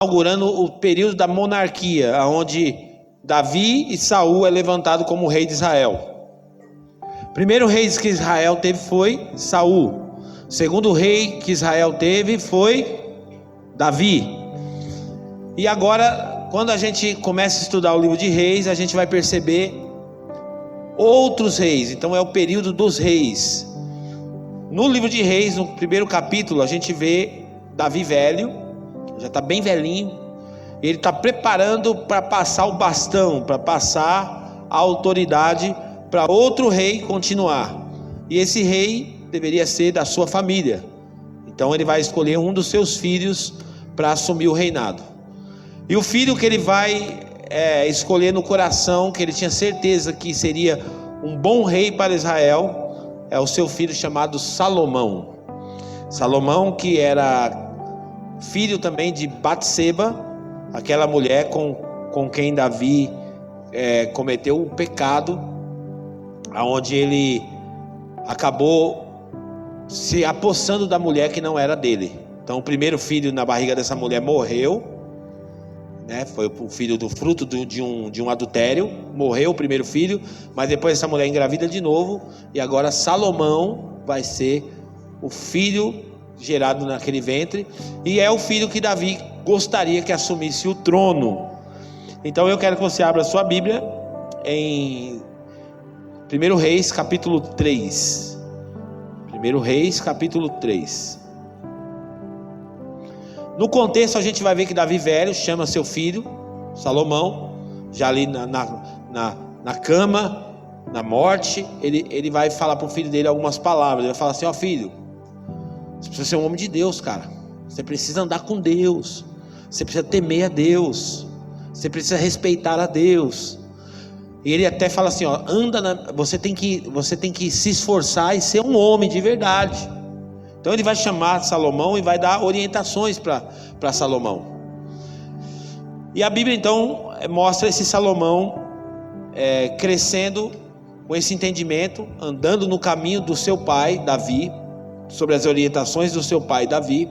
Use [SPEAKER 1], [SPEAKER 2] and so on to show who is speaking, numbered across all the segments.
[SPEAKER 1] inaugurando o período da monarquia, onde Davi e Saul é levantado como rei de Israel. O primeiro rei que Israel teve foi Saul. O segundo rei que Israel teve foi Davi. E agora, quando a gente começa a estudar o livro de Reis, a gente vai perceber outros reis. Então é o período dos reis. No livro de Reis, no primeiro capítulo, a gente vê Davi velho, já está bem velhinho. Ele está preparando para passar o bastão, para passar a autoridade para outro rei continuar. E esse rei deveria ser da sua família. Então ele vai escolher um dos seus filhos para assumir o reinado. E o filho que ele vai escolher no coração, que ele tinha certeza que seria um bom rei para Israel, é o seu filho chamado Salomão. Salomão, que era filho também de Batseba, aquela mulher com quem Davi cometeu o pecado, aonde ele acabou se apossando da mulher que não era dele. Então o primeiro filho na barriga dessa mulher morreu, né? Foi o filho do fruto de um adultério. Morreu o primeiro filho, mas depois essa mulher engravida de novo, e agora Salomão vai ser o filho gerado naquele ventre, e é o filho que Davi gostaria que assumisse o trono. Então eu quero que você abra a sua Bíblia em 1 Reis capítulo 3. 1 Reis capítulo 3. No contexto a gente vai ver que Davi velho chama seu filho Salomão, já ali na cama, na morte, ele vai falar para o filho dele algumas palavras. Ele vai falar assim: ó filho, você precisa ser um homem de Deus, cara. Você precisa andar com Deus. Você precisa temer a Deus. Você precisa respeitar a Deus. E ele até fala assim: ó, você tem que se esforçar e ser um homem de verdade. Então ele vai chamar Salomão e vai dar orientações para Salomão. E a Bíblia então mostra esse Salomão crescendo com esse entendimento, andando no caminho do seu pai Davi, sobre as orientações do seu pai Davi.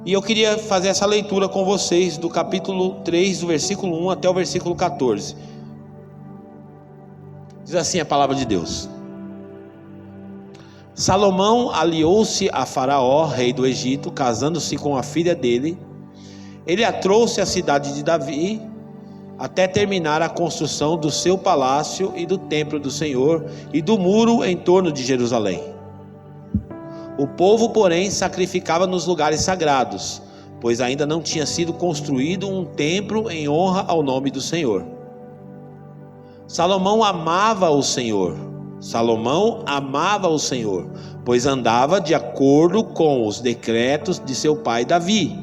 [SPEAKER 1] E eu queria fazer essa leitura com vocês do capítulo 3, do versículo 1 até o versículo 14. Diz assim a palavra de Deus: Salomão aliou-se a Faraó, rei do Egito, casando-se com a filha dele. Ele a trouxe à cidade de Davi, até terminar a construção do seu palácio e do templo do Senhor e do muro em torno de Jerusalém. O povo, porém, sacrificava nos lugares sagrados, pois ainda não tinha sido construído um templo em honra ao nome do Senhor. Salomão amava o Senhor, pois andava de acordo com os decretos de seu pai Davi.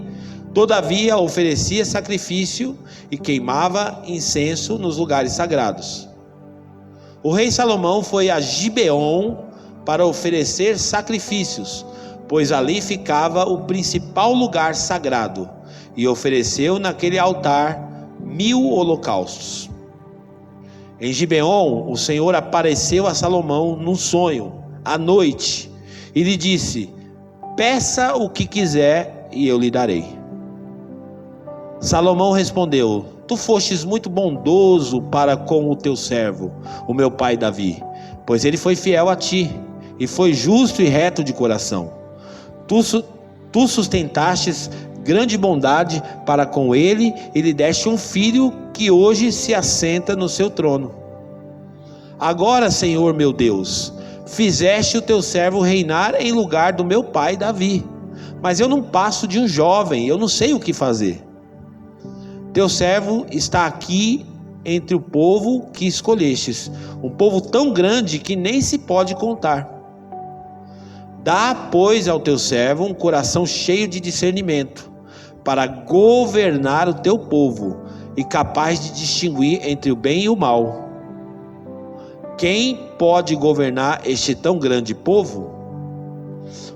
[SPEAKER 1] Todavia oferecia sacrifício e queimava incenso nos lugares sagrados. O rei Salomão foi a Gibeon para oferecer sacrifícios, pois ali ficava o principal lugar sagrado, e ofereceu naquele altar 1000 holocaustos. Em Gibeon, o Senhor apareceu a Salomão num sonho, à noite, e lhe disse: peça o que quiser e eu lhe darei. Salomão respondeu: tu fostes muito bondoso para com o teu servo, o meu pai Davi, pois ele foi fiel a ti, e foi justo e reto de coração. Tu sustentastes grande bondade para com ele, e lhe deste um filho que hoje se assenta no seu trono. Agora, Senhor meu Deus, fizeste o teu servo reinar em lugar do meu pai Davi, mas eu não passo de um jovem, eu não sei o que fazer. Teu servo está aqui entre o povo que escolhestes, um povo tão grande que nem se pode contar. Dá, pois, ao teu servo um coração cheio de discernimento, para governar o teu povo, e capaz de distinguir entre o bem e o mal. Quem pode governar este tão grande povo?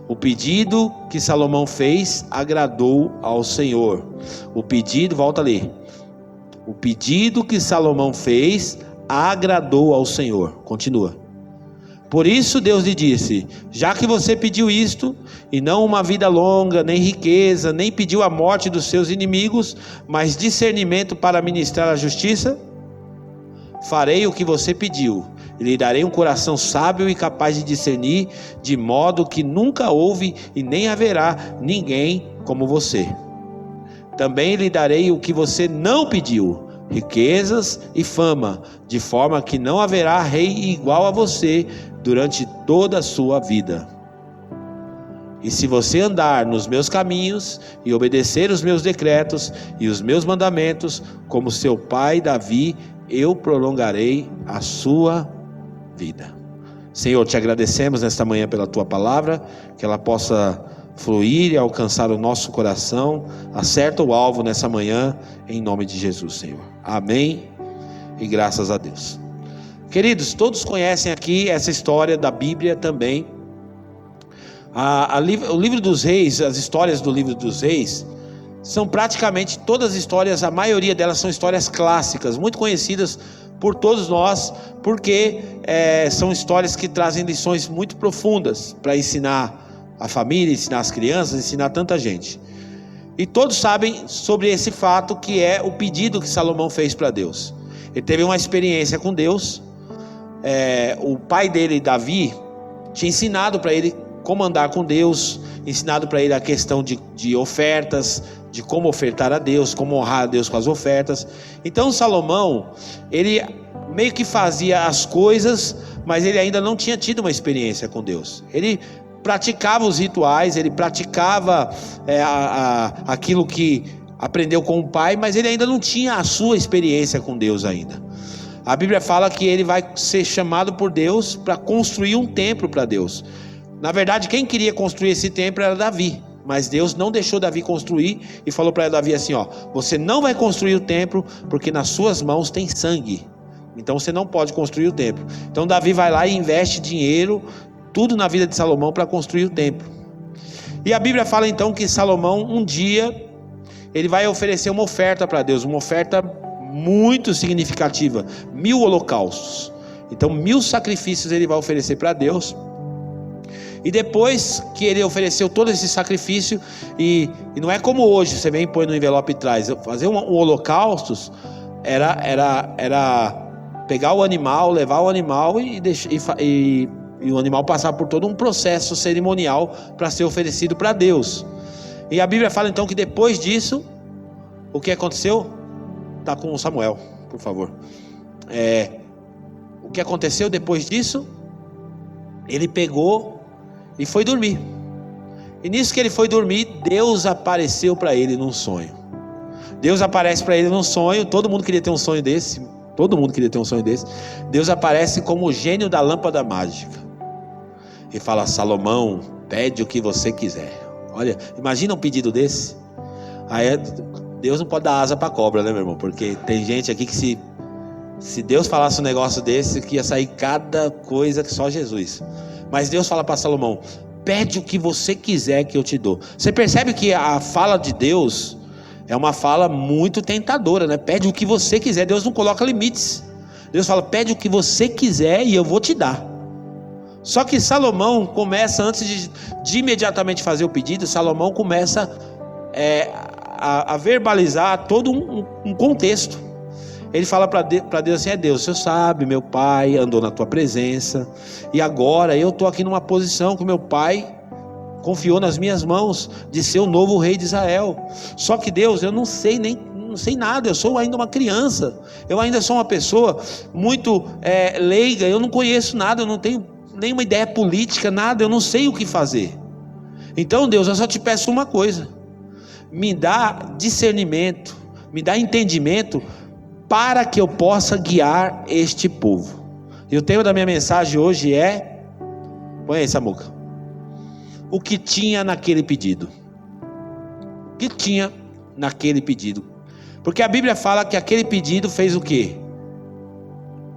[SPEAKER 1] O pedido que Salomão fez agradou ao Senhor. Volta a ler. O pedido que Salomão fez agradou ao Senhor. Continua. Por isso Deus lhe disse: já que você pediu isto, e não uma vida longa, nem riqueza, nem pediu a morte dos seus inimigos, mas discernimento para ministrar a justiça, farei o que você pediu, e lhe darei um coração sábio e capaz de discernir, de modo que nunca houve e nem haverá ninguém como você. Também lhe darei o que você não pediu, riquezas e fama, de forma que não haverá rei igual a você durante toda a sua vida. E se você andar nos meus caminhos e obedecer os meus decretos e os meus mandamentos, como seu pai Davi, eu prolongarei a sua vida. Senhor, te agradecemos nesta manhã pela tua palavra, que ela possa fluir e alcançar o nosso coração. Acerta o alvo nessa manhã, em nome de Jesus, Senhor. Amém e graças a Deus. Queridos, todos conhecem aqui essa história da Bíblia também. O livro dos reis, as histórias do livro dos reis, são praticamente todas as histórias, a maioria delas são histórias clássicas, muito conhecidas por todos nós, porque são histórias que trazem lições muito profundas para ensinar a família, ensinar as crianças, ensinar tanta gente. E todos sabem sobre esse fato, que é o pedido que Salomão fez para Deus. Ele teve uma experiência com Deus. O pai dele, Davi, tinha ensinado para ele como andar com Deus, ensinado para ele a questão de ofertas, de como ofertar a Deus, como honrar a Deus com as ofertas. Então Salomão, ele meio que fazia as coisas, mas ele ainda não tinha tido uma experiência com Deus. Ele praticava os rituais, ele praticava aquilo que aprendeu com o pai, mas ele ainda não tinha a sua experiência com Deus ainda. A Bíblia fala que ele vai ser chamado por Deus para construir um templo para Deus. Na verdade, quem queria construir esse templo era Davi, mas Deus não deixou Davi construir e falou para Davi assim: você não vai construir o templo, porque nas suas mãos tem sangue, então você não pode construir o templo. Então Davi vai lá e investe dinheiro, tudo na vida de Salomão, para construir o templo. E a Bíblia fala então que Salomão, um dia, ele vai oferecer uma oferta para Deus, uma oferta muito significativa, 1000 holocaustos. Então 1000 sacrifícios ele vai oferecer para Deus. E depois que ele ofereceu todo esse sacrifício, e não é como hoje, você vem e põe no envelope e traz. Fazer um holocausto era pegar o animal, levar o animal e o animal passar por todo um processo cerimonial para ser oferecido para Deus. E a Bíblia fala então que depois disso, o que aconteceu? Está com o Samuel, por favor. O que aconteceu depois disso? Ele pegou e foi dormir. E nisso que ele foi dormir, Deus apareceu para ele num sonho. Deus aparece para ele num sonho. Todo mundo queria ter um sonho desse. Todo mundo queria ter um sonho desse. Deus aparece como o gênio da lâmpada mágica e fala: Salomão, pede o que você quiser. Olha, imagina um pedido desse. Aí Deus não pode dar asa para cobra, né, meu irmão? Porque tem gente aqui que se Deus falasse um negócio desse, que ia sair cada coisa que só Jesus. Mas Deus fala para Salomão: pede o que você quiser que eu te dou. Você percebe que a fala de Deus é uma fala muito tentadora, né? Pede o que você quiser. Deus não coloca limites. Deus fala: pede o que você quiser e eu vou te dar. Só que Salomão começa, antes de imediatamente fazer o pedido, Salomão começa a verbalizar todo um contexto. Ele fala para Deus assim: Deus, o Senhor sabe, meu pai andou na tua presença, e agora eu estou aqui numa posição que meu pai confiou nas minhas mãos, de ser o novo rei de Israel. Só que Deus, eu não sei nada, eu sou ainda uma criança, eu ainda sou uma pessoa muito leiga, eu não conheço nada, eu não tenho nenhuma ideia política, nada, eu não sei o que fazer. Então Deus, eu só te peço uma coisa: me dá discernimento, me dá entendimento, para que eu possa guiar este povo. E o tema da minha mensagem hoje põe aí, Samuca, o que tinha naquele pedido. O que tinha naquele pedido? Porque a Bíblia fala que aquele pedido fez o quê?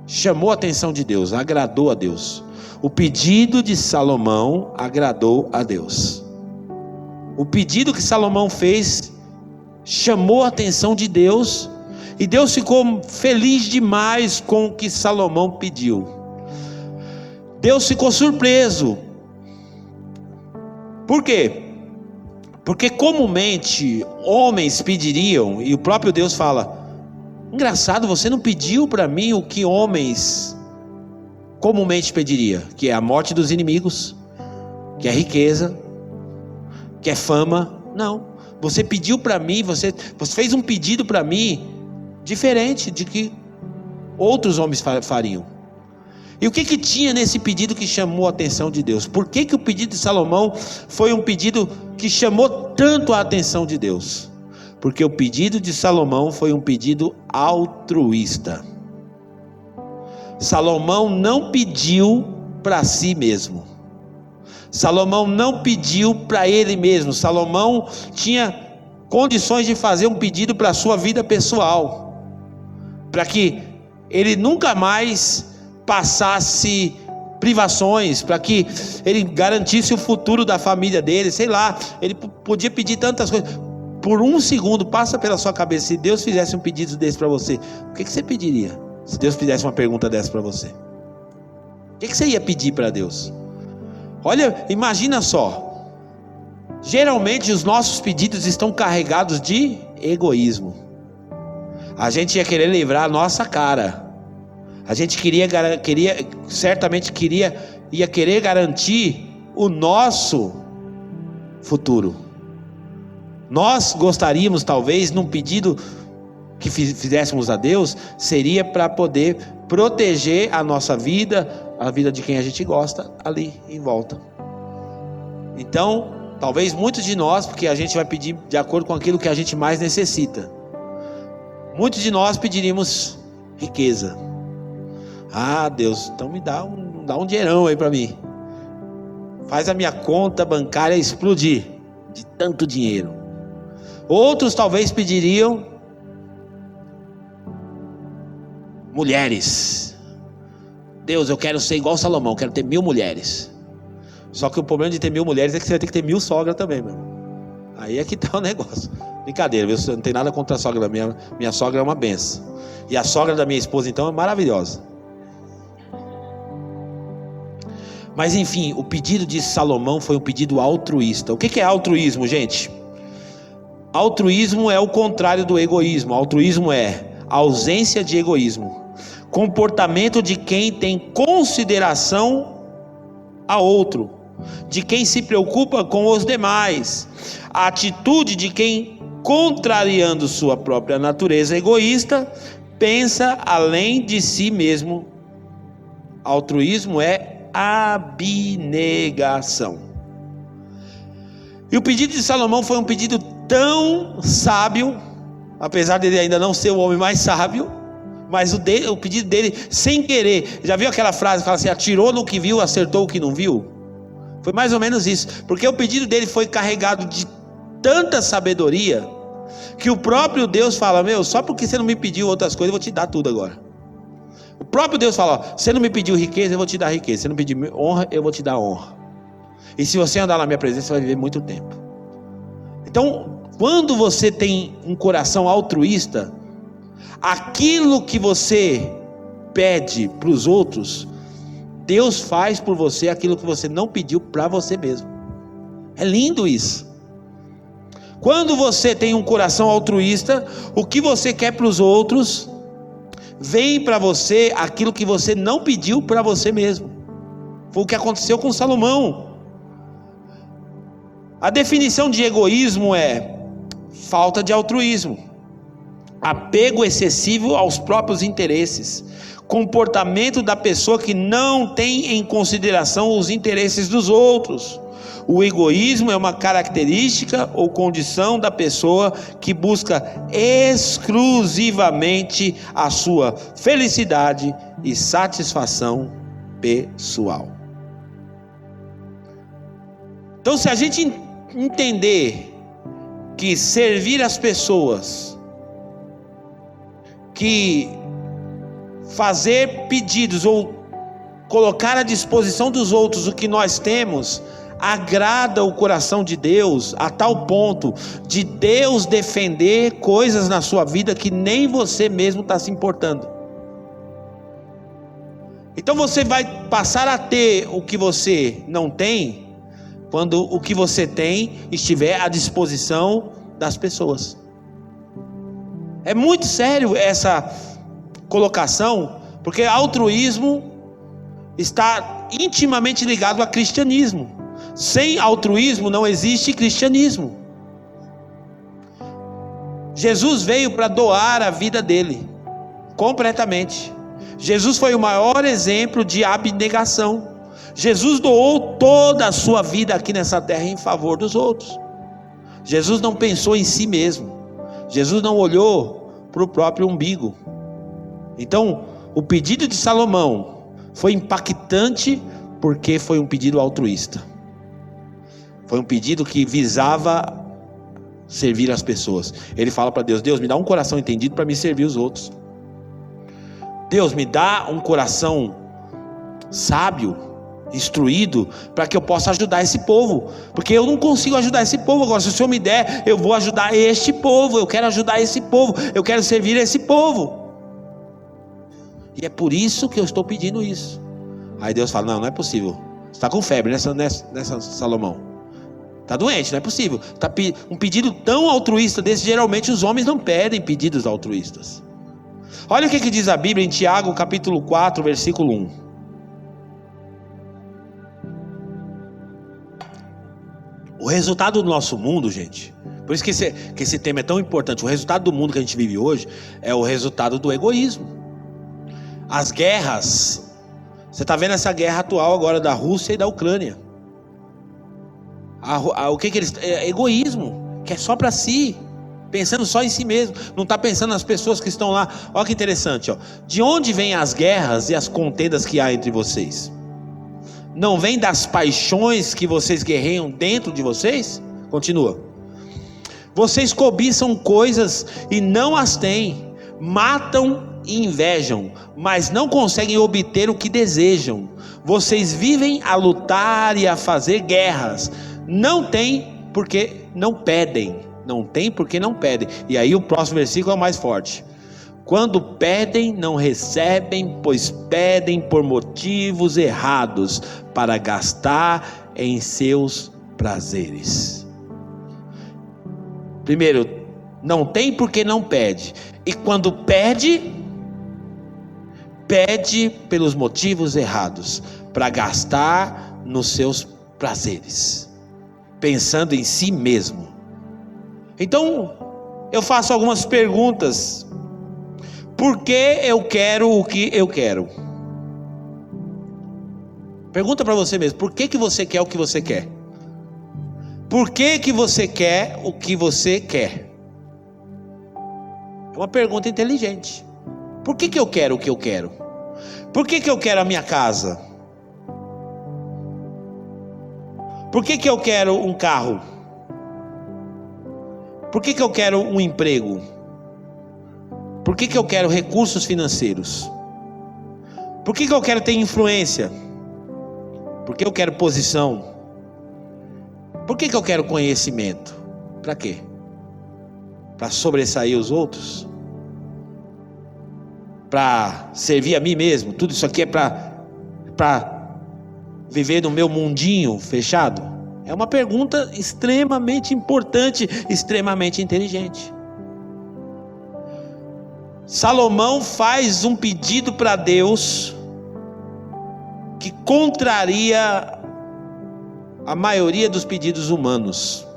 [SPEAKER 1] Chamou a atenção de Deus, agradou a Deus. O pedido de Salomão agradou a Deus. O pedido que Salomão fez chamou a atenção de Deus, e Deus ficou feliz demais com o que Salomão pediu. Deus ficou surpreso. Por quê? Porque comumente homens pediriam, e o próprio Deus fala: engraçado, você não pediu para mim o que homens comumente pediria, que é a morte dos inimigos, que é riqueza, que é fama. Não, você pediu para mim, você fez um pedido para mim diferente de que outros homens fariam. E o que tinha nesse pedido que chamou a atenção de Deus? Por que o pedido de Salomão foi um pedido que chamou tanto a atenção de Deus? Porque o pedido de Salomão foi um pedido altruísta. Salomão não pediu para si mesmo. Salomão não pediu para ele mesmo. Salomão tinha condições de fazer um pedido para a sua vida pessoal, para que ele nunca mais passasse privações, para que ele garantisse o futuro da família dele, sei lá, ele podia pedir tantas coisas. Por um segundo passa pela sua cabeça: se Deus fizesse um pedido desse para você, o que você pediria? Se Deus fizesse uma pergunta dessa para você, o que você ia pedir para Deus? Olha, imagina só, geralmente os nossos pedidos estão carregados de egoísmo. A gente ia querer livrar a nossa cara. A gente ia querer garantir o nosso futuro. Nós gostaríamos, talvez, num pedido que fizéssemos a Deus, seria para poder proteger a nossa vida, a vida de quem a gente gosta ali em volta. Então, talvez muitos de nós, porque a gente vai pedir de acordo com aquilo que a gente mais necessita. Muitos de nós pediríamos riqueza. Ah, Deus, então me dá um dinheirão aí para mim. Faz a minha conta bancária explodir de tanto dinheiro. Outros talvez pediriam mulheres. Deus, eu quero ser igual Salomão, quero ter 1000 mulheres. Só que o problema de ter 1000 mulheres é que você vai ter que ter 1000 sogras também, meu. Aí é que tá o negócio. Brincadeira, viu? Não tem nada contra a sogra da minha sogra é uma benção. E a sogra da minha esposa então é maravilhosa. Mas enfim, o pedido de Salomão foi um pedido altruísta. O que é altruísmo, gente? Altruísmo é o contrário do egoísmo. Altruísmo é ausência de egoísmo, comportamento de quem tem consideração a outro, de quem se preocupa com os demais, a atitude de quem, contrariando sua própria natureza egoísta, pensa além de si mesmo. Altruísmo é abnegação. E o pedido de Salomão foi um pedido tão sábio, apesar dele ainda não ser o homem mais sábio, mas o pedido dele, sem querer, já viu aquela frase que fala assim: atirou no que viu, acertou o que não viu? Foi mais ou menos isso, porque o pedido dele foi carregado de tanta sabedoria, que o próprio Deus fala: meu, só porque você não me pediu outras coisas, eu vou te dar tudo agora. O próprio Deus fala: ó, você não me pediu riqueza, eu vou te dar riqueza. Você não pediu honra, eu vou te dar honra. E se você andar na minha presença, você vai viver muito tempo. Então, quando você tem um coração altruísta, aquilo que você pede para os outros, Deus faz por você aquilo que você não pediu para você mesmo. É lindo isso. Quando você tem um coração altruísta, o que você quer para os outros, vem para você aquilo que você não pediu para você mesmo. Foi o que aconteceu com Salomão. A definição de egoísmo é falta de altruísmo, apego excessivo aos próprios interesses, comportamento da pessoa que não tem em consideração os interesses dos outros. O egoísmo é uma característica ou condição da pessoa que busca exclusivamente a sua felicidade e satisfação pessoal. Então, se a gente entender que servir as pessoas, que fazer pedidos ou colocar à disposição dos outros o que nós temos, agrada o coração de Deus a tal ponto de Deus defender coisas na sua vida que nem você mesmo está se importando. Então você vai passar a ter o que você não tem, quando o que você tem estiver à disposição das pessoas. É muito sério essa colocação, porque altruísmo está intimamente ligado a cristianismo. Sem altruísmo não existe cristianismo. Jesus veio para doar a vida dele, completamente. Jesus foi o maior exemplo de abnegação. Jesus doou toda a sua vida aqui nessa terra em favor dos outros. Jesus não pensou em si mesmo. Jesus não olhou para o próprio umbigo. Então, o pedido de Salomão foi impactante porque foi um pedido altruísta. Foi um pedido que visava servir as pessoas. Ele fala para Deus: Deus, me dá um coração entendido para me servir os outros. Deus, me dá um coração sábio, instruído, para que eu possa ajudar esse povo, porque eu não consigo ajudar esse povo. Agora, se o Senhor me der, eu vou ajudar este povo. Eu quero ajudar esse povo, eu quero servir esse povo, e é por isso que eu estou pedindo isso. Aí Deus fala: não, não é possível, você está com febre nessa Salomão, está doente, não é possível. Um pedido tão altruísta desse, geralmente os homens não pedem pedidos altruístas. Olha o que diz a Bíblia em Tiago capítulo 4, versículo 1. O resultado do nosso mundo, gente, por isso que esse tema é tão importante. O resultado do mundo que a gente vive hoje é o resultado do egoísmo. As guerras, você está vendo essa guerra atual agora da Rússia e da Ucrânia. O que eles... É egoísmo, que é só para si, pensando só em si mesmo, não está pensando nas pessoas que estão lá. Olha que interessante, ó. De onde vêm as guerras e as contendas que há entre vocês? Não vem das paixões que vocês guerreiam dentro de vocês? Continua. Vocês cobiçam coisas e não as têm, matam e invejam, mas não conseguem obter o que desejam. Vocês vivem a lutar e a fazer guerras. Não têm porque não pedem. Não tem porque não pedem. E aí o próximo versículo é o mais forte. Quando pedem, não recebem, pois pedem por motivos errados, para gastar em seus prazeres. Primeiro, não tem porque não pede. E quando pede, pede pelos motivos errados, para gastar nos seus prazeres, pensando em si mesmo. Então, eu faço algumas perguntas. Por que eu quero o que eu quero? Pergunta para você mesmo. Por que você quer o que você quer? Por que você quer o que você quer? É uma pergunta inteligente. Por que eu quero o que eu quero? Por que eu quero a minha casa? Por que eu quero um carro? Por que eu quero um emprego? Por que eu quero recursos financeiros? Por que eu quero ter influência? Por que eu quero posição? Por que eu quero conhecimento? Para quê? Para sobressair os outros? Para servir a mim mesmo? Tudo isso aqui é para viver no meu mundinho fechado? É uma pergunta extremamente importante, extremamente inteligente. Salomão faz um pedido para Deus que contraria a maioria dos pedidos humanos.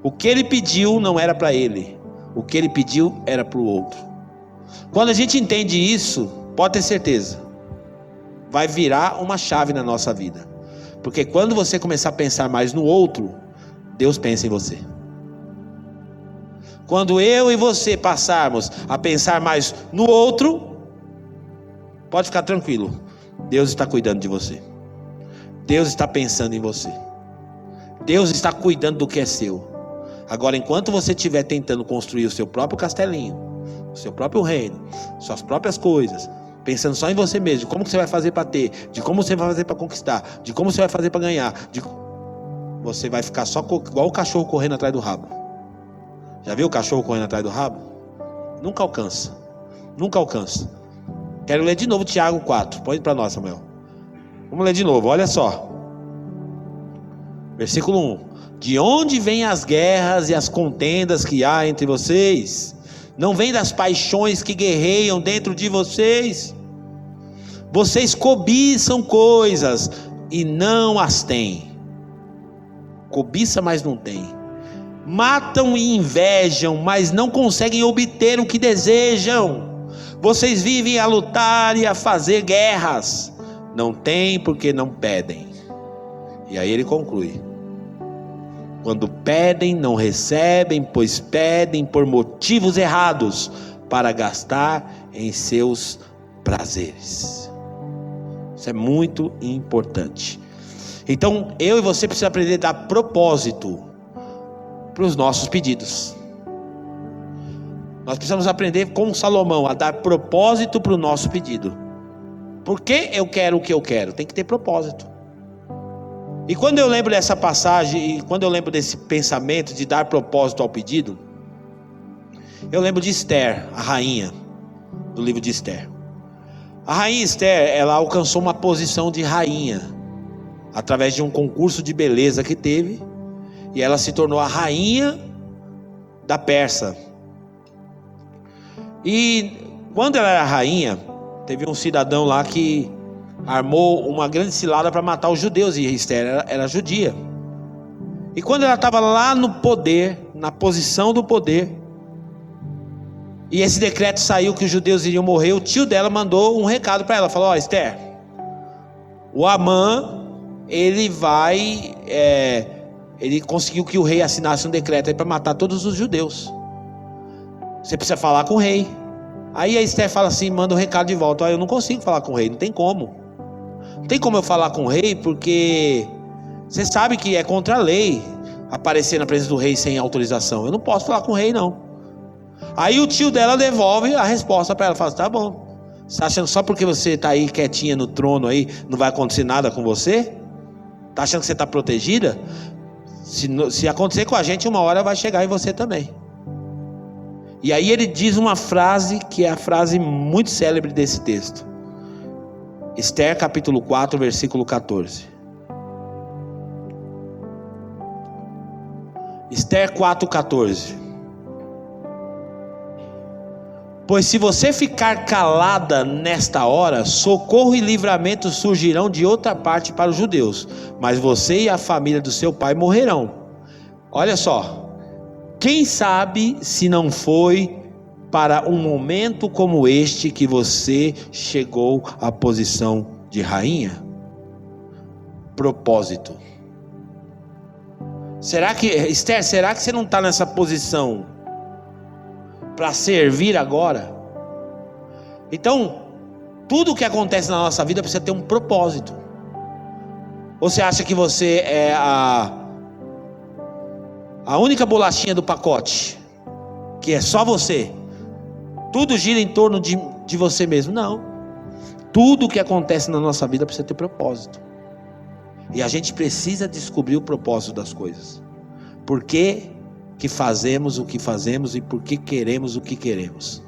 [SPEAKER 1] O que ele pediu não era para ele, o que ele pediu era para o outro. Quando a gente entende isso, pode ter certeza, vai virar uma chave na nossa vida. Porque quando você começar a pensar mais no outro, Deus pensa em você. Quando eu e você passarmos a pensar mais no outro, pode ficar tranquilo, Deus está cuidando de você. Deus está pensando em você. Deus está cuidando do que é seu. Agora, enquanto você estiver tentando construir o seu próprio castelinho, o seu próprio reino, suas próprias coisas, pensando só em você mesmo, de como você vai fazer para ter, de como você vai fazer para conquistar, de como você vai fazer para ganhar, você vai ficar só igual o cachorro correndo atrás do rabo. Já viu o cachorro correndo atrás do rabo? Nunca alcança. Nunca alcança. Quero ler de novo Tiago 4. Põe para nós, Samuel. Vamos ler de novo, olha só. Versículo 1. De onde vêm as guerras e as contendas que há entre vocês? Não vem das paixões que guerreiam dentro de vocês? Vocês cobiçam coisas e não as têm. Cobiça, mas não tem. Matam e invejam, mas não conseguem obter o que desejam. Vocês vivem a lutar e a fazer guerras. Não têm porque não pedem. E aí ele conclui: quando pedem, não recebem, pois pedem por motivos errados, para gastar em seus prazeres. Isso é muito importante. Então, eu e você precisamos aprender a dar propósito para os nossos pedidos. Nós precisamos aprender com Salomão a dar propósito para o nosso pedido. Por que eu quero o que eu quero? Tem que ter propósito. E quando eu lembro dessa passagem, e quando eu lembro desse pensamento de dar propósito ao pedido, eu lembro de Esther, a rainha do livro de Esther. A rainha Esther, ela alcançou uma posição de rainha através de um concurso de beleza que teve, e ela se tornou a rainha da Pérsia. E quando ela era rainha, teve um cidadão lá que armou uma grande cilada para matar os judeus, e Esther era judia. E quando ela estava lá no poder, na posição do poder, e esse decreto saiu que os judeus iriam morrer, o tio dela mandou um recado para ela, falou: ó, Esther, o Amã, ele conseguiu que o rei assinasse um decreto para matar todos os judeus. Você precisa falar com o rei. Aí a Esther fala assim, manda um recado de volta: ó, eu não consigo falar com o rei, não tem como. Não tem como eu falar com o rei, porque você sabe que é contra a lei aparecer na presença do rei sem autorização. Eu não posso falar com o rei, não. Aí o tio dela devolve a resposta para ela, fala: tá bom, você está achando só porque você está aí quietinha no trono aí, não vai acontecer nada com você? Está achando que você está protegida? Se acontecer com a gente, uma hora vai chegar em você também. E aí ele diz uma frase que é a frase muito célebre desse texto. Esther capítulo 4, versículo 14. Esther 4, 14. Pois se você ficar calada nesta hora, socorro e livramento surgirão de outra parte para os judeus, mas você e a família do seu pai morrerão. Olha só, quem sabe se não foi para um momento como este que você chegou à posição de rainha? Propósito. Esther, será que você não está nessa posição para servir agora? Então, tudo que acontece na nossa vida precisa ter um propósito. Ou você acha que você é a única bolachinha do pacote, que é só você, tudo gira em torno de você mesmo? Não. Tudo que acontece na nossa vida precisa ter propósito. E a gente precisa descobrir o propósito das coisas. Por que fazemos o que fazemos e por que queremos o que queremos.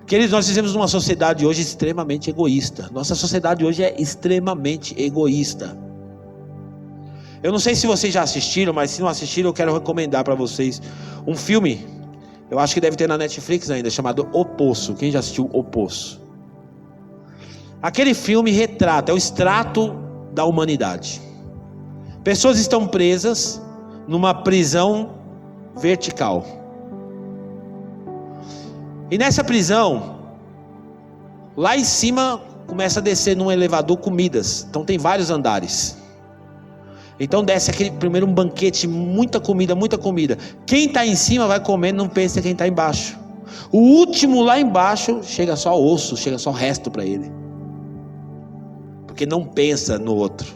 [SPEAKER 1] Queridos, nós vivemos numa sociedade hoje extremamente egoísta. Nossa sociedade hoje é extremamente egoísta. Eu não sei se vocês já assistiram, mas se não assistiram, eu quero recomendar para vocês um filme, eu acho que deve ter na Netflix ainda, chamado O Poço. Quem já assistiu O Poço? Aquele filme retrata, é o extrato da humanidade. Pessoas estão presas numa prisão vertical. E nessa prisão, lá em cima começa a descer num elevador comidas. Então tem vários andares. Então desce aquele primeiro um banquete, muita comida, muita comida. Quem está em cima vai comendo, não pensa em quem está embaixo. O último lá embaixo chega só osso, chega só resto para ele. Porque não pensa no outro,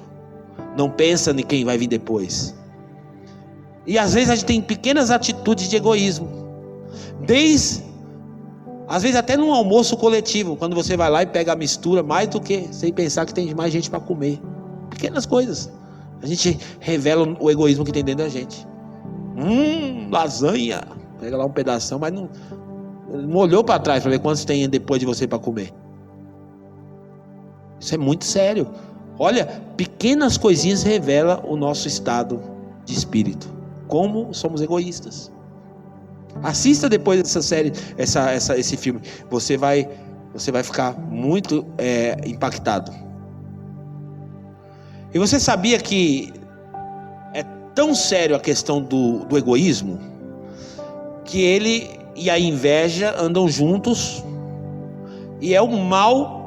[SPEAKER 1] não pensa em quem vai vir depois. E às vezes a gente tem pequenas atitudes de egoísmo. Às vezes até num almoço coletivo, quando você vai lá e pega a mistura, mais do que sem pensar que tem mais gente para comer. Pequenas coisas. A gente revela o egoísmo que tem dentro da gente. Lasanha. Pega lá um pedação, mas não olhou para trás para ver quantos tem depois de você para comer. Isso é muito sério. Olha, pequenas coisinhas revelam o nosso estado de espírito. Como somos egoístas. Assista depois dessa série, esse filme. Você vai ficar muito impactado. E você sabia que é tão sério a questão do egoísmo, que ele e a inveja andam juntos, e é o mal,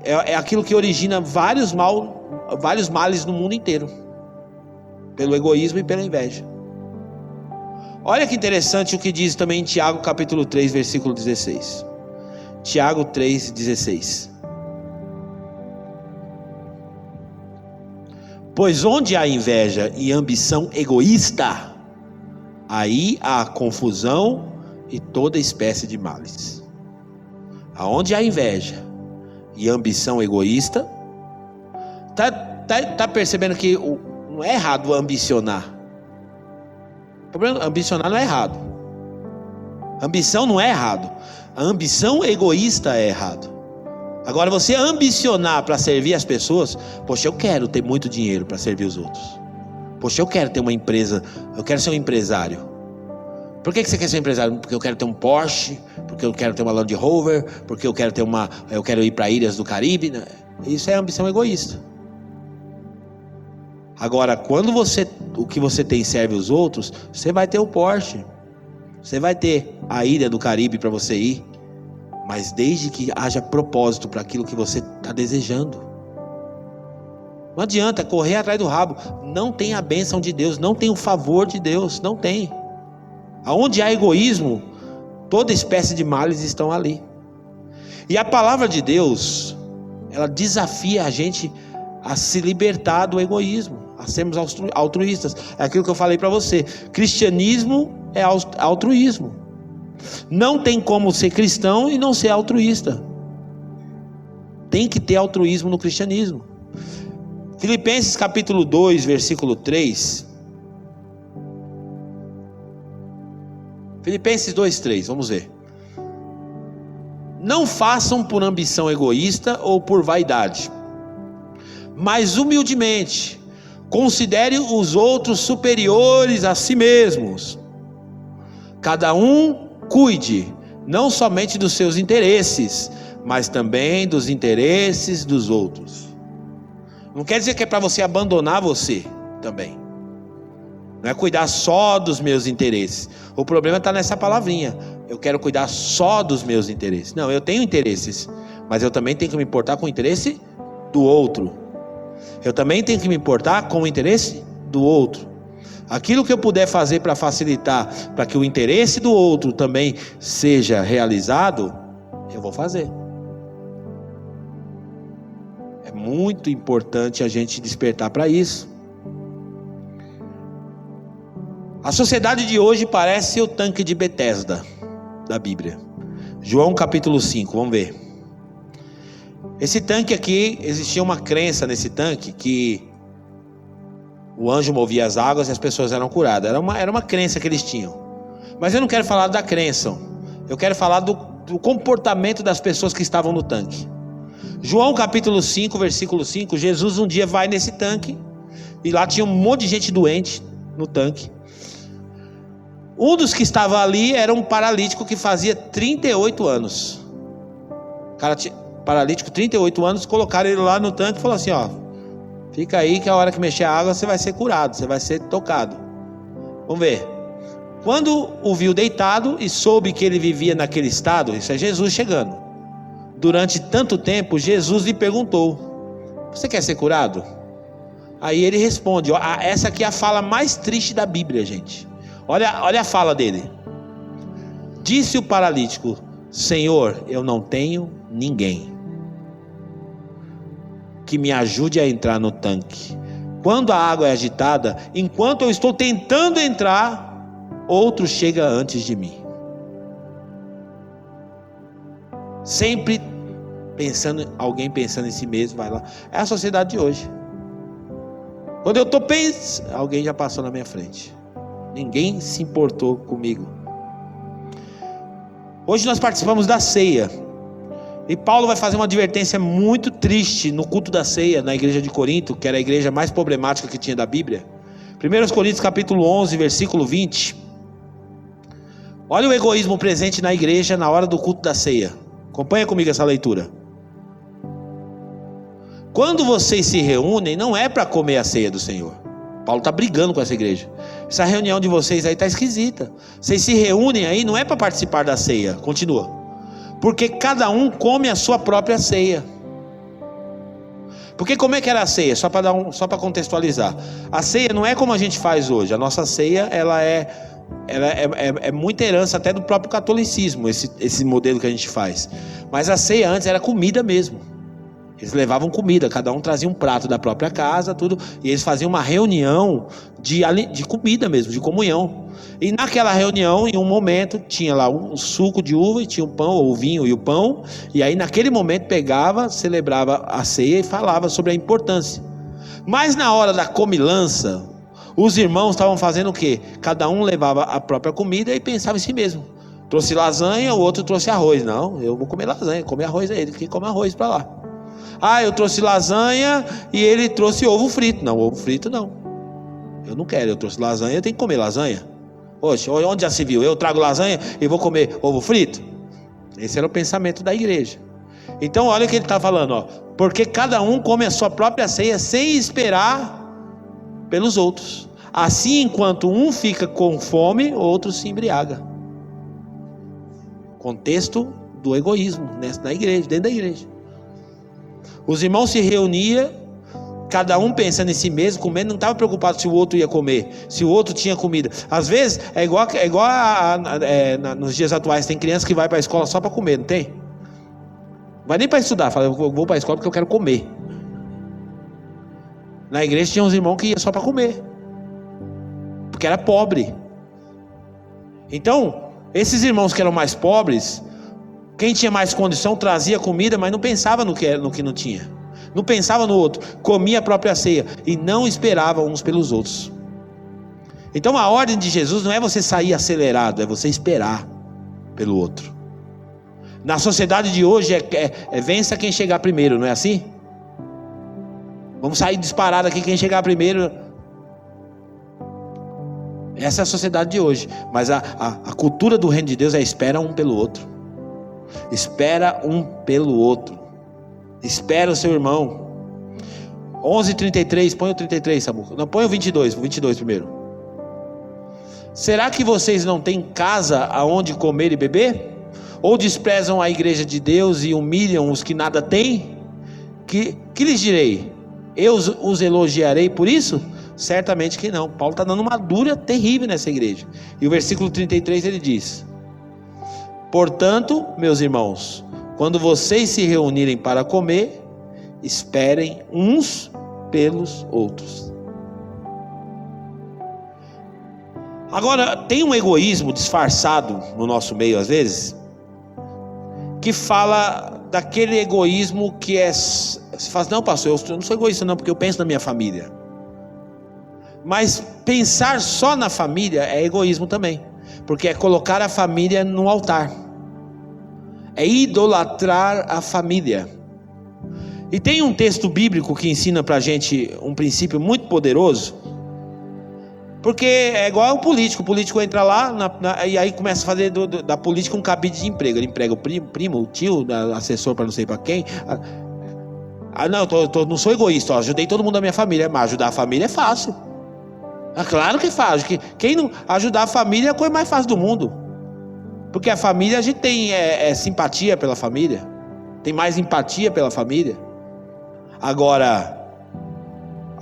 [SPEAKER 1] é aquilo que origina vários males no mundo inteiro, pelo egoísmo e pela inveja. Olha que interessante o que diz também em Tiago capítulo 3, versículo 16. Tiago 3, 16. Pois onde há inveja e ambição egoísta, aí há confusão e toda espécie de males. Aonde há inveja e ambição egoísta, tá percebendo que não é errado ambicionar. Ambicionar não é errado. Ambição não é errado. A ambição egoísta é errado. Agora, você ambicionar para servir as pessoas, poxa, eu quero ter muito dinheiro para servir os outros. Poxa, eu quero ter uma empresa, eu quero ser um empresário. Por que você quer ser um empresário? Porque eu quero ter um Porsche, porque eu quero ter uma Land Rover, porque eu quero ir para ilhas do Caribe. Né? Isso é ambição egoísta. Agora, quando o que você tem serve os outros, você vai ter o Porsche, você vai ter a ilha do Caribe para você ir, mas desde que haja propósito para aquilo que você está desejando. Não adianta correr atrás do rabo. Não tem a bênção de Deus, não tem o favor de Deus, não tem. Aonde há egoísmo, toda espécie de males estão ali. E a palavra de Deus, ela desafia a gente a se libertar do egoísmo, a sermos altruístas. É aquilo que eu falei para você. Cristianismo é altruísmo. Não tem como ser cristão e não ser altruísta. Tem que ter altruísmo no cristianismo. Filipenses capítulo 2, versículo 3. Filipenses 2, 3, vamos ver. Não façam por ambição egoísta ou por vaidade, mas humildemente considere os outros superiores a si mesmos. Cada um cuide não somente dos seus interesses, mas também dos interesses dos outros. Não quer dizer que é para você abandonar você também. Não é cuidar só dos meus interesses. O problema está nessa palavrinha. Eu quero cuidar só dos meus interesses. Não, eu tenho interesses, mas eu também tenho que me importar com o interesse do outro. Eu também tenho que me importar com o interesse do outro. Aquilo que eu puder fazer para facilitar, para que o interesse do outro também seja realizado, eu vou fazer. É muito importante a gente despertar para isso. A sociedade de hoje parece o tanque de Betesda da Bíblia. João capítulo 5, vamos ver. Esse tanque aqui, existia uma crença nesse tanque que o anjo movia as águas e as pessoas eram curadas. Era uma crença que eles tinham. Mas eu não quero falar da crença. Eu quero falar do comportamento das pessoas que estavam no tanque. João capítulo 5, versículo 5. Jesus um dia vai nesse tanque. E lá tinha um monte de gente doente no tanque. Um dos que estava ali era um paralítico que fazia 38 anos. O cara tinha paralítico, 38 anos. Colocaram ele lá no tanque e falou assim, ó, fica aí que a hora que mexer a água você vai ser curado, você vai ser tocado. Vamos ver. Quando o viu deitado e soube que ele vivia naquele estado, isso é Jesus chegando. Durante tanto tempo, Jesus lhe perguntou, você quer ser curado? Aí ele responde, ó, essa aqui é a fala mais triste da Bíblia, gente. Olha a fala dele. Disse o paralítico, Senhor, eu não tenho ninguém que me ajude a entrar no tanque. Quando a água é agitada, enquanto eu estou tentando entrar, outro chega antes de mim. Sempre alguém pensando em si mesmo, vai lá. É a sociedade de hoje. Quando eu estou pensando, alguém já passou na minha frente. Ninguém se importou comigo. Hoje nós participamos da ceia. E Paulo vai fazer uma advertência muito triste no culto da ceia na igreja de Corinto, que era a igreja mais problemática que tinha da Bíblia. 1 Coríntios capítulo 11, versículo 20. Olha o egoísmo presente na igreja na hora do culto da ceia. Acompanha comigo essa leitura. Quando vocês se reúnem, não é para comer a ceia do Senhor. Paulo está brigando com essa igreja. Essa reunião de vocês aí está esquisita. Vocês se reúnem aí, não é para participar da ceia. Continua. Porque cada um come a sua própria ceia. Porque como é que era a ceia? Só para contextualizar. A ceia não é como a gente faz hoje. A nossa ceia, ela é muita herança até do próprio catolicismo, esse modelo que a gente faz. Mas a ceia antes era comida mesmo. Eles levavam comida, cada um trazia um prato da própria casa, tudo, e eles faziam uma reunião de comida mesmo, de comunhão. E naquela reunião, em um momento, tinha lá um suco de uva, e tinha o pão, ou o vinho e o pão, e aí naquele momento pegava, celebrava a ceia e falava sobre a importância. Mas na hora da comilança, os irmãos estavam fazendo o quê? Cada um levava a própria comida e pensava em si mesmo. Trouxe lasanha, o outro trouxe arroz. Não, eu vou comer lasanha, comer arroz é ele que come arroz para lá. Eu trouxe lasanha e ele trouxe ovo frito. Não, ovo frito não. Eu não quero, eu trouxe lasanha, eu tenho que comer lasanha. Poxa, onde já se viu? Eu trago lasanha e vou comer ovo frito? Esse era o pensamento da igreja. Então olha o que ele está falando, ó. Porque cada um come a sua própria ceia sem esperar pelos outros. Assim, enquanto um fica com fome, outro se embriaga. Contexto do egoísmo na igreja, dentro da igreja. Os irmãos se reuniam, cada um pensando em si mesmo, comendo, não estava preocupado se o outro ia comer, se o outro tinha comida. Às vezes é igual nos dias atuais, tem criança que vai para a escola só para comer, não tem? Vai nem para estudar, fala, eu vou para a escola porque eu quero comer. Na igreja tinha uns irmãos que iam só para comer, porque era pobre. Então, esses irmãos que eram mais pobres, quem tinha mais condição trazia comida, mas não pensava no que não tinha. Não pensava no outro. Comia a própria ceia e não esperava uns pelos outros. Então a ordem de Jesus não é você sair acelerado, é você esperar pelo outro. Na sociedade de hoje vença quem chegar primeiro, não é assim? Vamos sair disparado aqui, quem chegar primeiro. Essa é a sociedade de hoje. Mas a cultura do reino de Deus é espera um pelo outro. Espera um pelo outro. Espera o seu irmão. 11:33, põe o 33, Samuca. Não, põe o 22 primeiro. Será que vocês não têm casa aonde comer e beber? Ou desprezam a igreja de Deus e humilham os que nada têm? Que lhes direi? Eu os elogiarei por isso? Certamente que não. Paulo está dando uma dura terrível nessa igreja. E o versículo 33 ele diz: portanto, meus irmãos, quando vocês se reunirem para comer, esperem uns pelos outros. Agora, tem um egoísmo disfarçado no nosso meio às vezes, que fala daquele egoísmo que você fala, não pastor, eu não sou egoísta não, porque eu penso na minha família. Mas pensar só na família é egoísmo também, porque é colocar a família no altar, é idolatrar a família. E tem um texto bíblico que ensina pra gente um princípio muito poderoso, porque é igual o político entra lá e aí começa a fazer da política um cabide de emprego. Ele emprega o primo, o tio, assessor para não sei para quem. Não, não sou egoísta, ajudei todo mundo da minha família, mas ajudar a família é fácil. Claro que é fácil. Quem não ajudar a família é a coisa mais fácil do mundo, porque a família, a gente tem simpatia pela família, tem mais empatia pela família. Agora,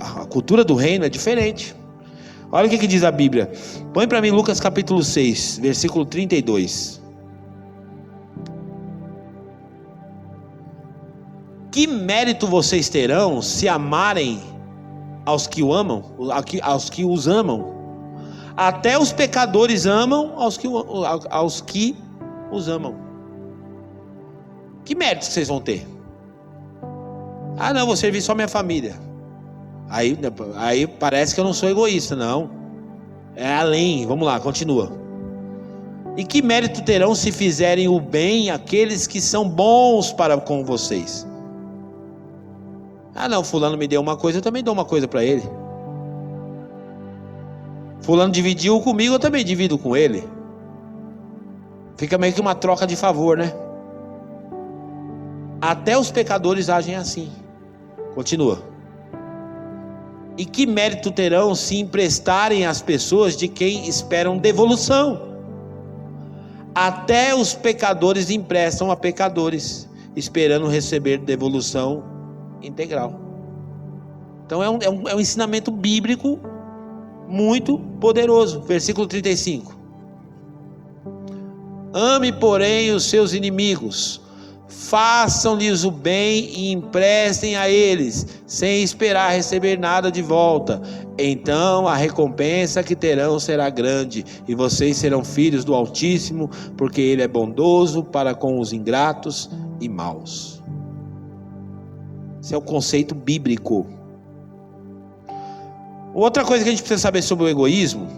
[SPEAKER 1] a cultura do reino é diferente. Olha o que diz a Bíblia. Põe para mim Lucas capítulo 6, versículo 32. Que mérito vocês terão se amarem aos que o amam, aos que os amam? Até os pecadores amam aos que os amam. Que mérito vocês vão ter? Não, vou servir só minha família. Aí parece que eu não sou egoísta. Não, é além. Vamos lá, continua. E que mérito terão se fizerem o bem aqueles que são bons para com vocês? Ah não, fulano me deu uma coisa, eu também dou uma coisa para ele. Fulano dividiu comigo, eu também divido com ele. Fica meio que uma troca de favor, né? Até os pecadores agem assim. Continua. E que mérito terão se emprestarem às pessoas de quem esperam devolução? Até os pecadores emprestam a pecadores, esperando receber devolução integral. Então é um ensinamento bíblico muito poderoso. Versículo 35. Ame, porém, os seus inimigos, façam-lhes o bem e emprestem a eles, sem esperar receber nada de volta. Então a recompensa que terão será grande, e vocês serão filhos do Altíssimo, porque Ele é bondoso para com os ingratos e maus. Esse é o conceito bíblico. Outra coisa que a gente precisa saber sobre o egoísmo,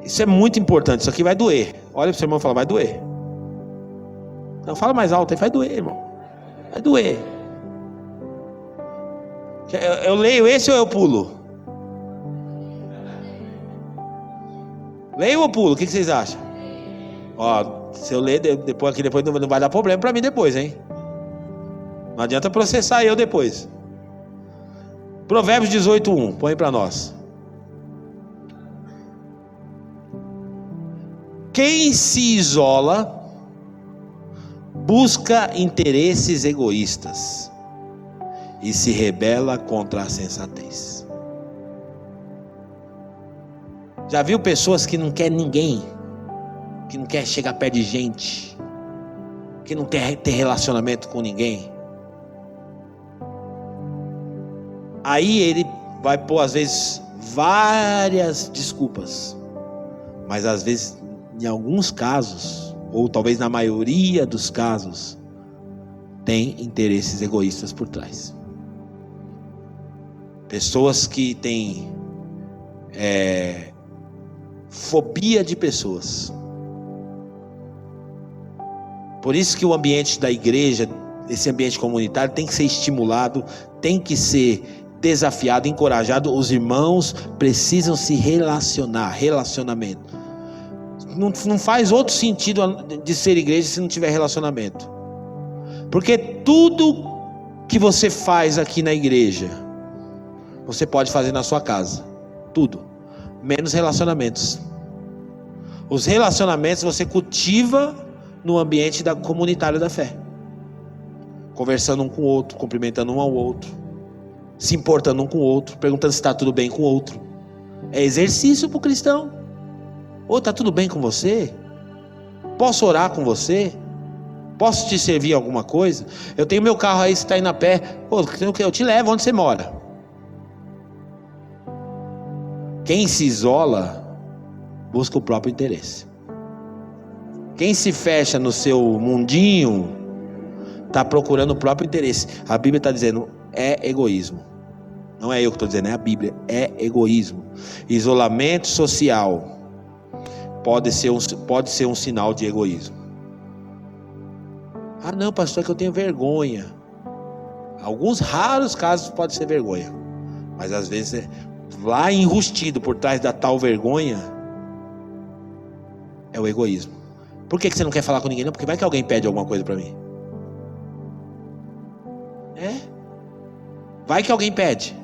[SPEAKER 1] isso é muito importante, isso aqui vai doer. Olha para o seu irmão e fala, vai doer. Não, fala mais alto aí, vai doer, irmão. Vai doer. Eu leio esse ou eu pulo? Leio ou pulo? O que vocês acham? Ó, se eu ler depois aqui, depois não vai dar problema para mim depois, hein? Não adianta processar eu depois. Provérbios 18:1, põe para nós. Quem se isola busca interesses egoístas e se rebela contra a sensatez. Já viu pessoas que não querem ninguém, que não quer chegar perto de gente, que não quer ter relacionamento com ninguém? Aí ele vai pôr às vezes várias desculpas, mas às vezes, em alguns casos, ou talvez na maioria dos casos, tem interesses egoístas por trás. Pessoas que têm fobia de pessoas. Por isso que o ambiente da igreja, esse ambiente comunitário, tem que ser estimulado, tem que ser desafiado, encorajado. Os irmãos precisam se relacionar. Relacionamento não faz outro sentido de ser igreja se não tiver relacionamento. Porque tudo que você faz aqui na igreja, você pode fazer na sua casa. Tudo, menos relacionamentos. Os relacionamentos você cultiva no ambiente comunitário da fé, conversando um com o outro, cumprimentando um ao outro, se importando um com o outro, perguntando se está tudo bem com o outro. É exercício para o cristão. Ô, está tudo bem com você? Posso orar com você? Posso te servir alguma coisa? Eu tenho meu carro aí, você está indo a pé. Pô, eu te levo onde você mora. Quem se isola busca o próprio interesse. Quem se fecha no seu mundinho está procurando o próprio interesse. A Bíblia está dizendo, é egoísmo. Não é eu que estou dizendo, é a Bíblia. É egoísmo. Isolamento social pode ser um sinal de egoísmo. Ah não, pastor, é que eu tenho vergonha. Alguns raros casos pode ser vergonha, mas às vezes lá enrustido por trás da tal vergonha é o egoísmo. Por que você não quer falar com ninguém? Não, porque vai que alguém pede alguma coisa para mim. Vai que alguém pede.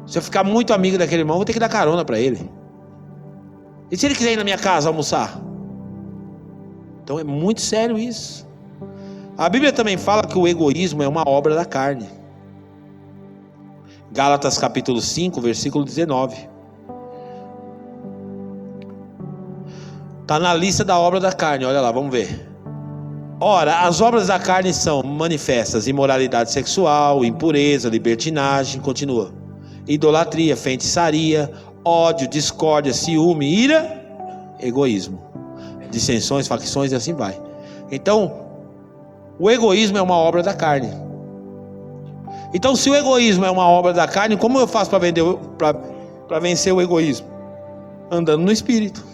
[SPEAKER 1] Se eu ficar muito amigo daquele irmão, vou ter que dar carona para ele. E se ele quiser ir na minha casa almoçar? Então é muito sério isso. A Bíblia também fala que o egoísmo é uma obra da carne. Gálatas capítulo 5, versículo 19. Está na lista da obra da carne, olha lá, vamos ver. Ora, as obras da carne são manifestas: imoralidade sexual, impureza, libertinagem, continua, idolatria, feitiçaria, ódio, discórdia, ciúme, ira, egoísmo, dissensões, facções e assim vai. Então, o egoísmo é uma obra da carne. Então, se o egoísmo é uma obra da carne, como eu faço para vencer o egoísmo? Andando no Espírito.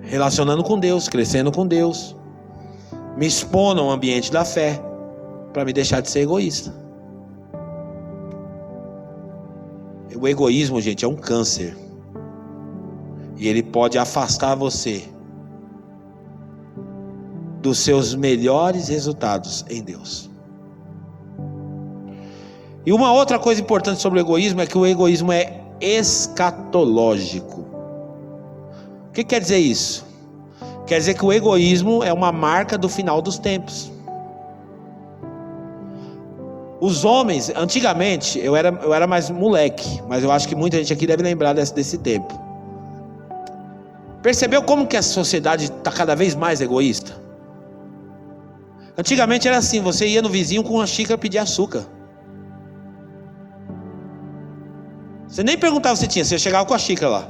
[SPEAKER 1] relacionando com Deus, crescendo com Deus, me expondo ao ambiente da fé, para me deixar de ser egoísta. O egoísmo, gente, é um câncer, e ele pode afastar você dos seus melhores resultados em Deus. E uma outra coisa importante sobre o egoísmo é que o egoísmo é escatológico. O que quer dizer isso? Quer dizer que o egoísmo é uma marca do final dos tempos. Os homens, antigamente, eu era mais moleque, mas eu acho que muita gente aqui deve lembrar desse tempo. Percebeu como que a sociedade está cada vez mais egoísta? Antigamente era assim, você ia no vizinho com uma xícara pedir açúcar. Você nem perguntava se tinha, você chegava com a xícara lá.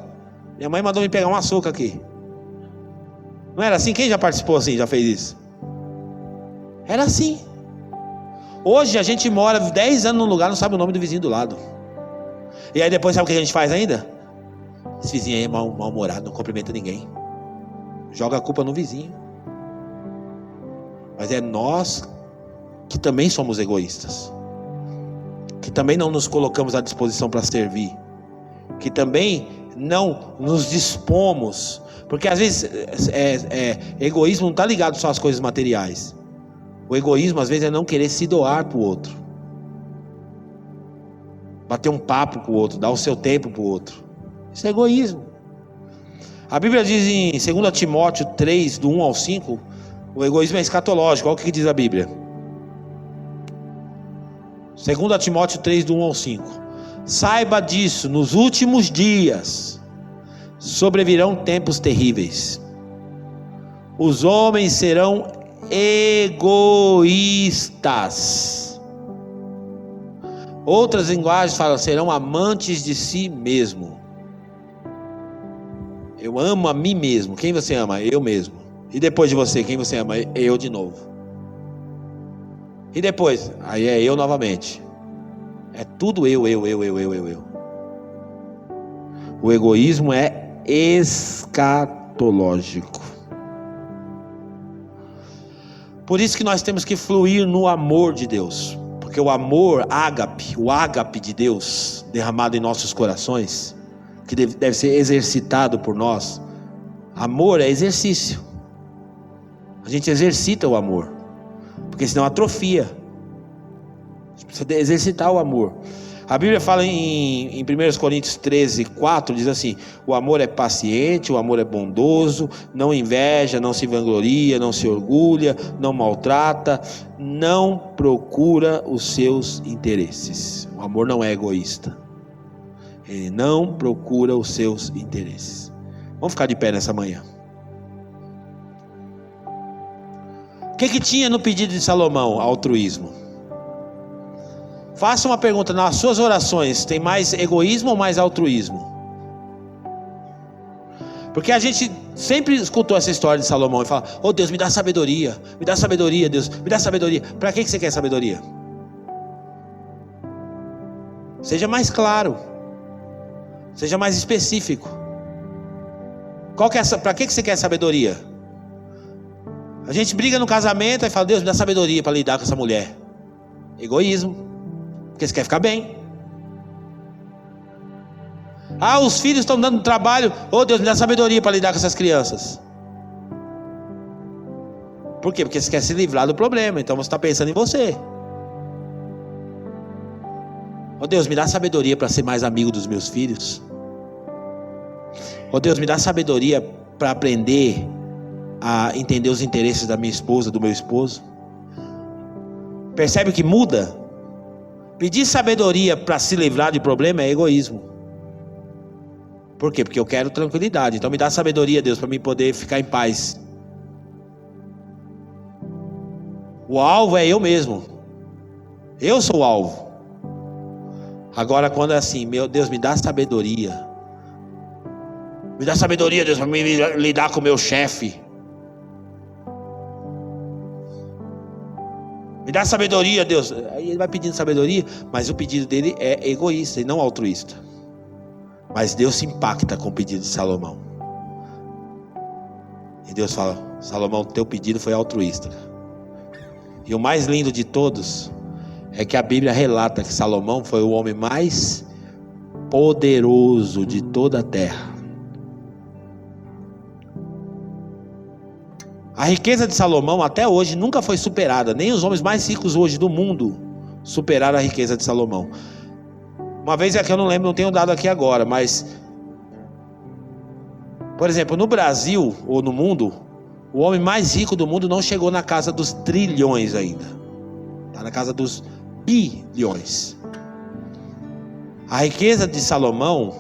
[SPEAKER 1] Minha mãe mandou me pegar um açúcar aqui. Não era assim? Quem já participou assim, já fez isso? Era assim. Hoje a gente mora 10 anos num lugar, não sabe o nome do vizinho do lado. E aí depois sabe o que a gente faz ainda? Esse vizinho aí é mal-humorado, não cumprimenta ninguém. Joga a culpa no vizinho. Mas é nós que também somos egoístas, que também não nos colocamos à disposição para servir, que também não nos dispomos, porque às vezes egoísmo não está ligado só às coisas materiais. O egoísmo às vezes é não querer se doar para o outro, bater um papo com o outro, dar o seu tempo para o outro. Isso é egoísmo. A Bíblia diz em 2 Timóteo 3, do 1 ao 5, o egoísmo é escatológico. Olha o que diz a Bíblia. 2 Timóteo 3, do 1 ao 5. Saiba disso, nos últimos dias sobrevirão tempos terríveis. Os homens serão egoístas. Outras linguagens falam, serão amantes de si mesmo. Eu amo a mim mesmo. Quem você ama? Eu mesmo. E depois de você, quem você ama? Eu de novo. E depois? Aí é eu novamente. É tudo eu. O egoísmo é escatológico. Por isso que nós temos que fluir no amor de Deus. Porque o amor, o ágape de Deus, derramado em nossos corações, que deve ser exercitado por nós. Amor é exercício. A gente exercita o amor, porque senão atrofia. A gente precisa exercitar o amor. A Bíblia fala em 1 Coríntios 13, 4, diz assim: o amor é paciente, o amor é bondoso, não inveja, não se vangloria, não se orgulha, não maltrata, não procura os seus interesses. O amor não é egoísta. Ele não procura os seus interesses. Vamos ficar de pé nessa manhã. O que tinha no pedido de Salomão? Altruísmo. Faça uma pergunta: nas suas orações tem mais egoísmo ou mais altruísmo? Porque a gente sempre escutou essa história de Salomão e fala: oh Deus, me dá sabedoria, Deus, me dá sabedoria. Para que você quer sabedoria? Seja mais claro, seja mais específico. Para que você quer sabedoria? A gente briga no casamento e fala: Deus, me dá sabedoria para lidar com essa mulher. Egoísmo, porque você quer ficar bem. Os filhos estão dando trabalho. Oh Deus, me dá sabedoria para lidar com essas crianças. Por quê? Porque você quer se livrar do problema. Então você está pensando em você. Oh Deus, me dá sabedoria para ser mais amigo dos meus filhos. Oh Deus, me dá sabedoria para aprender a entender os interesses da minha esposa, do meu esposo. Percebe o que muda? Pedir sabedoria para se livrar de problema é egoísmo. Por quê? Porque eu quero tranquilidade. Então me dá sabedoria, Deus, para mim poder ficar em paz. O alvo é eu mesmo. Eu sou o alvo. Agora quando é assim: meu Deus, me dá sabedoria. Me dá sabedoria, Deus, para mim lidar com o meu chefe. Me dá sabedoria, Deus. Aí ele vai pedindo sabedoria, mas o pedido dele é egoísta e não altruísta. Mas Deus se impacta com o pedido de Salomão. E Deus fala: Salomão, teu pedido foi altruísta. E o mais lindo de todos é que a Bíblia relata que Salomão foi o homem mais poderoso de toda a terra. A riqueza de Salomão até hoje nunca foi superada. Nem os homens mais ricos hoje do mundo superaram a riqueza de Salomão. Uma vez é que eu não lembro, não tenho dado aqui agora, mas, por exemplo, no Brasil ou no mundo, o homem mais rico do mundo não chegou na casa dos trilhões ainda. Está na casa dos bilhões. A riqueza de Salomão,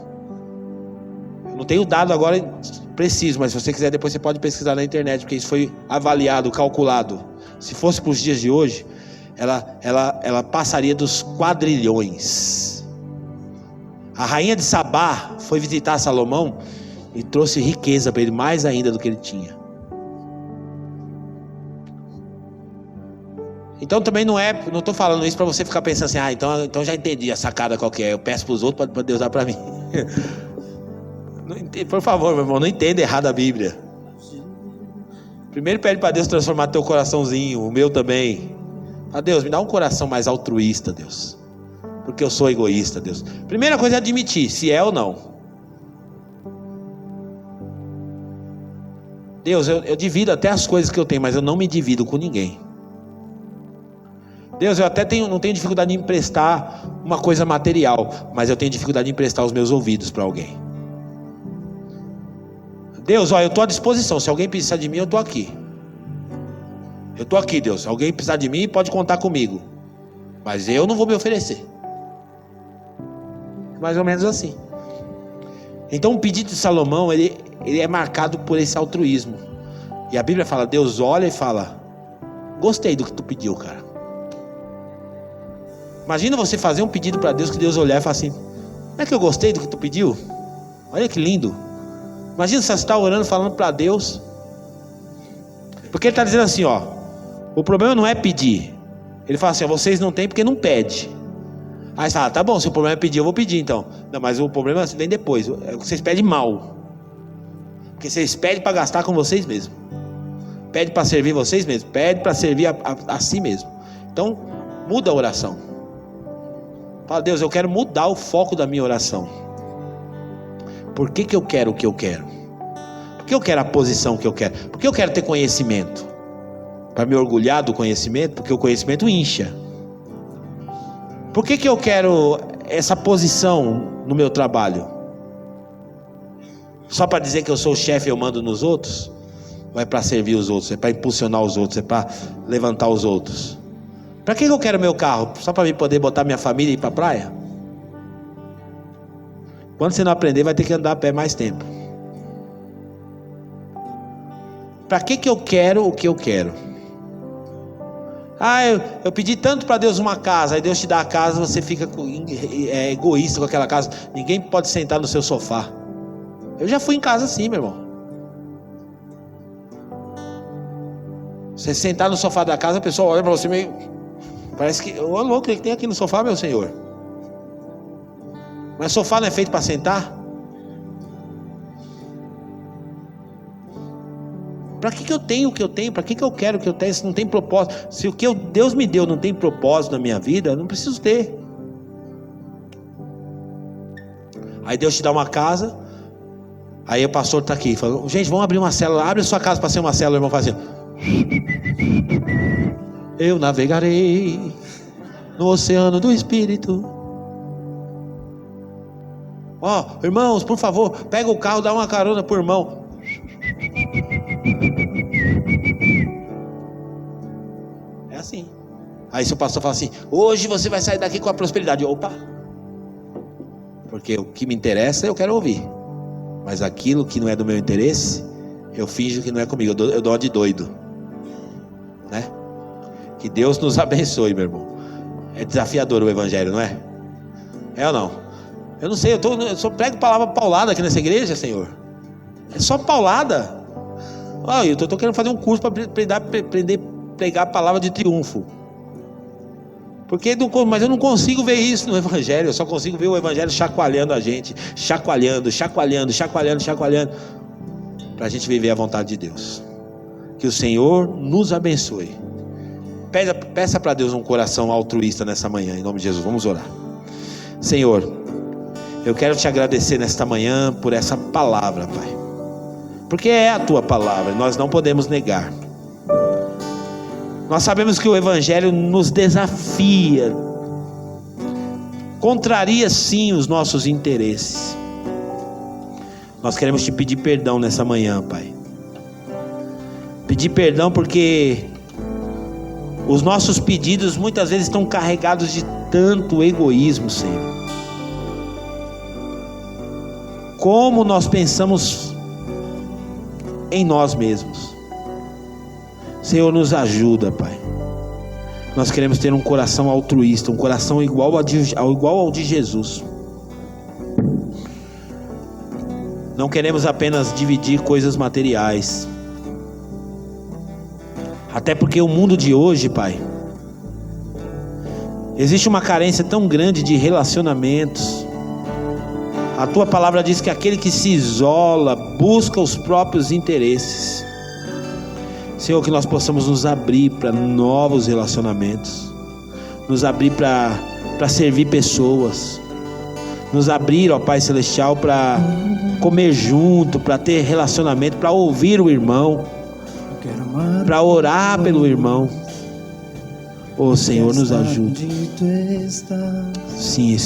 [SPEAKER 1] eu não tenho dado agora preciso, mas se você quiser depois você pode pesquisar na internet, porque isso foi avaliado, calculado. Se fosse para os dias de hoje, ela passaria dos quadrilhões. A rainha de Sabá foi visitar Salomão e trouxe riqueza para ele, mais ainda do que ele tinha. Então também não estou falando isso para você ficar pensando assim: então já entendi a sacada qual que é, eu peço para os outros para Deus dar para mim. Por favor, meu irmão, não entenda errado a Bíblia. Primeiro pede para Deus transformar teu coraçãozinho, o meu também. Ah, Deus, me dá um coração mais altruísta, Deus, porque eu sou egoísta, Deus. Primeira coisa é admitir se é ou não. Deus, eu divido até as coisas que eu tenho, mas eu não me divido com ninguém. Deus, eu até não tenho dificuldade de emprestar uma coisa material, mas eu tenho dificuldade de emprestar os meus ouvidos para alguém. Deus, eu estou à disposição. Se alguém precisar de mim, eu estou aqui. Eu estou aqui, Deus. Se alguém precisar de mim, pode contar comigo. Mas eu não vou me oferecer. Mais ou menos assim. Então o pedido de Salomão, ele é marcado por esse altruísmo. E a Bíblia fala, Deus olha e fala: gostei do que tu pediu, cara. Imagina você fazer um pedido para Deus, que Deus olhar e falar assim: não é que eu gostei do que tu pediu? Olha que lindo. Imagina você está orando, falando para Deus, porque Ele está dizendo assim, ó, o problema não é pedir. Ele fala assim: ó, vocês não têm porque não pede. Aí você fala: tá bom, se o problema é pedir, eu vou pedir então. Não, mas o problema vem depois. Vocês pedem mal, porque vocês pedem para gastar com vocês mesmos, pede para servir vocês mesmos, pede para servir a si mesmo. Então muda a oração. Fala: Deus, eu quero mudar o foco da minha oração. Por que eu quero o que eu quero? Por que eu quero a posição que eu quero? Por que eu quero ter conhecimento? Para me orgulhar do conhecimento? Porque o conhecimento incha. Por que eu quero essa posição no meu trabalho? Só para dizer que eu sou o chefe e eu mando nos outros? Ou é para servir os outros? É para impulsionar os outros? É para levantar os outros? Para que eu quero meu carro? Só para mim poder botar minha família e ir para a praia? Quando você não aprender, vai ter que andar a pé mais tempo. Para que eu quero o que eu quero? Eu pedi tanto para Deus uma casa, aí Deus te dá a casa, você fica egoísta com aquela casa. Ninguém pode sentar no seu sofá. Eu já fui em casa assim, meu irmão. Você sentar no sofá da casa, a pessoa olha para você meio... Parece que... Ô louco, o que tem aqui no sofá, meu senhor? Mas sofá não é feito para sentar? Para que eu tenho o que eu tenho? Para que eu quero o que eu tenho se não tem propósito? Se o que Deus me deu não tem propósito na minha vida, eu não preciso ter. Aí Deus te dá uma casa, aí o pastor está aqui falando: gente, vamos abrir uma célula. Abre a sua casa para ser uma célula. O irmão faz assim: eu navegarei no oceano do Espírito. Irmãos, por favor, pega o carro, dá uma carona pro irmão. É assim. Aí se o pastor fala assim: hoje você vai sair daqui com a prosperidade. Opa! Porque o que me interessa eu quero ouvir, mas aquilo que não é do meu interesse, eu finjo que não é comigo. Eu dou uma de doido, né? Que Deus nos abençoe, meu irmão. É desafiador o evangelho, não é? É ou não? Eu não sei, eu só prego palavra paulada aqui nessa igreja, Senhor. É só paulada. Eu estou querendo fazer um curso para aprender a pregar a palavra de triunfo. Mas eu não consigo ver isso no evangelho. Eu só consigo ver o evangelho chacoalhando a gente. Chacoalhando. para a gente viver a vontade de Deus. Que o Senhor nos abençoe. Peça para Deus um coração altruísta nessa manhã, em nome de Jesus. Vamos orar. Senhor, eu quero te agradecer nesta manhã por essa palavra, Pai, porque é a tua palavra, nós não podemos negar. Nós sabemos que o Evangelho nos desafia, contraria sim os nossos interesses. Nós queremos te pedir perdão nessa manhã, Pai. Pedir perdão porque os nossos pedidos muitas vezes estão carregados de tanto egoísmo, Senhor. Como nós pensamos em nós mesmos. Senhor, nos ajuda, Pai. Nós queremos ter um coração altruísta, um coração igual ao de Jesus. Não queremos apenas dividir coisas materiais. Até porque o mundo de hoje, Pai, existe uma carência tão grande de relacionamentos. A tua palavra diz que aquele que se isola busca os próprios interesses. Senhor, que nós possamos nos abrir para novos relacionamentos, nos abrir para servir pessoas, nos abrir, ó Pai Celestial, para comer junto, para ter relacionamento, para ouvir o irmão, para orar pelo irmão. Ô Senhor, nos ajude. Sim,